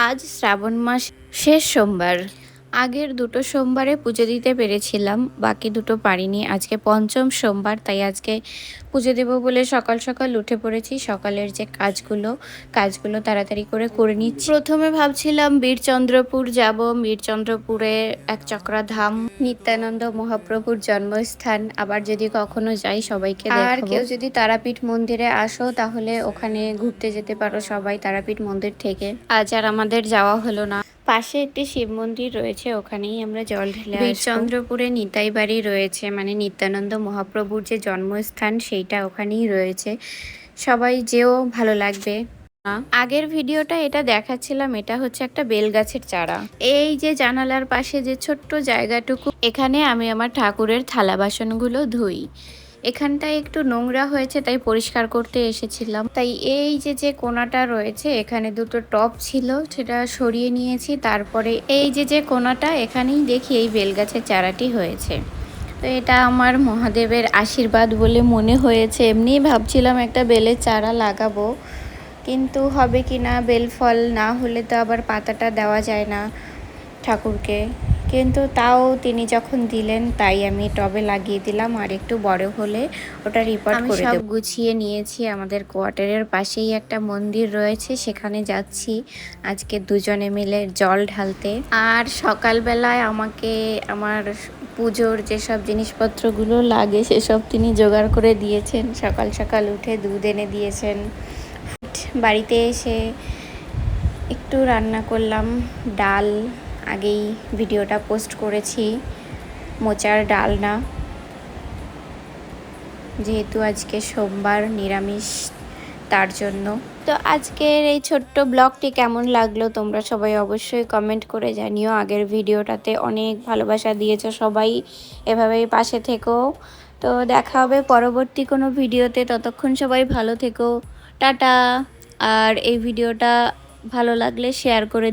আজ শ্রাবণ মাস শেষ সোমবার। আগের দুটো সোমবারে পুজো দিতে পেরেছিলাম, বাকি দুটো পারিনি। আজকে পঞ্চম সোমবার, তাই আজকে পুজো দেব বলে সকাল সকাল উঠে পড়েছি। সকালের যে কাজগুলো তাড়াতাড়ি করে নিচ্ছি। প্রথমে ভাবছিলাম বীরচন্দ্রপুর যাব। বীরচন্দ্রপুরে এক চক্রাধাম, নিত্যানন্দ মহাপ্রভুর জন্মস্থান। আবার যদি কখনো যাই সবাইকে দেখাবো। আর কেউ যদি তারাপীঠ মন্দিরে আসো তাহলে ওখানে ঘুরতে যেতে পারো সবাই তারাপীঠ মন্দির থেকে। আজ আর আমাদের যাওয়া হলো না। পাশে একটি শিব মন্দির রয়েছে, ওখানেই আমরা জল ঢেলে আসবো। বীরচন্দ্রপুরে নিতাই বাড়ি রয়েছে, মানে নিত্যানন্দ মহাপ্রভুর যে জন্মস্থান সেইটা ওখানেই রয়েছে। সবাই যেও, ভালো লাগবে। আগের ভিডিওটা এটা দেখাচ্ছিলাম, এটা হচ্ছে একটা বেল গাছের চারা। এই যে জানালার পাশে যে ছোট্ট জায়গাটুকু, এখানে আমি আমার ঠাকুরের থালা বাসনগুলো ধুই। এখানটায় একটু নোংরা হয়েছে, তাই পরিষ্কার করতে এসেছিলাম। তাই এই যে কোনাটা রয়েছে, এখানে দুটো টব ছিল, সেটা সরিয়ে নিয়েছি। তারপরে এই যে কোনাটা, এখানেই দেখি এই বেলগাছের চারাটি হয়েছে। তো এটা আমার মহাদেবের আশীর্বাদ বলে মনে হয়েছে। এমনিই ভাবছিলাম একটা বেলের চারা লাগাবো, কিন্তু হবে কি না, বেল ফল না হলে তো আবার পাতাটা দেওয়া যায় না ঠাকুরকে। কিন্তু তাও তিনি যখন দিলেন তাই আমি টবে লাগিয়ে দিলাম। আর একটু বড় হলে ওটা রিপোর্ট করে দেব। গুছিয়ে নিয়েছি। আমাদের কোয়ার্টারের পাশেই একটা মন্দির রয়েছে, সেখানে যাচ্ছি আজকে দুজনে মিলে জল ঢালতে। আর সকালবেলায় আমাকে আমার পুজোর যেসব জিনিসপত্রগুলো লাগে সেসব তিনি জোগাড় করে দিয়েছেন। সকাল সকাল উঠে দুধ এনে দিয়েছেন। বাড়িতে এসে একটু রান্না করলাম, ডাল। আগেই ভিডিওটা পোস্ট করেছি, মোচার ডালনা, যেহেতু আজকে সোমবার নিরামিষ তার জন্য। তো আজকের এই ছোট্ট ব্লগটি কেমন লাগলো তোমরা সবাই অবশ্যই কমেন্ট করে জানিও। আগের ভিডিওটাতে অনেক ভালোবাসা দিয়েছো সবাই, এভাবেই পাশে থেকো। তো দেখা হবে পরবর্তী কোনো ভিডিওতে, ততক্ষণ সবাই ভালো থেকো, টাটা। আর এই ভিডিওটা ভালো লাগলে শেয়ার করে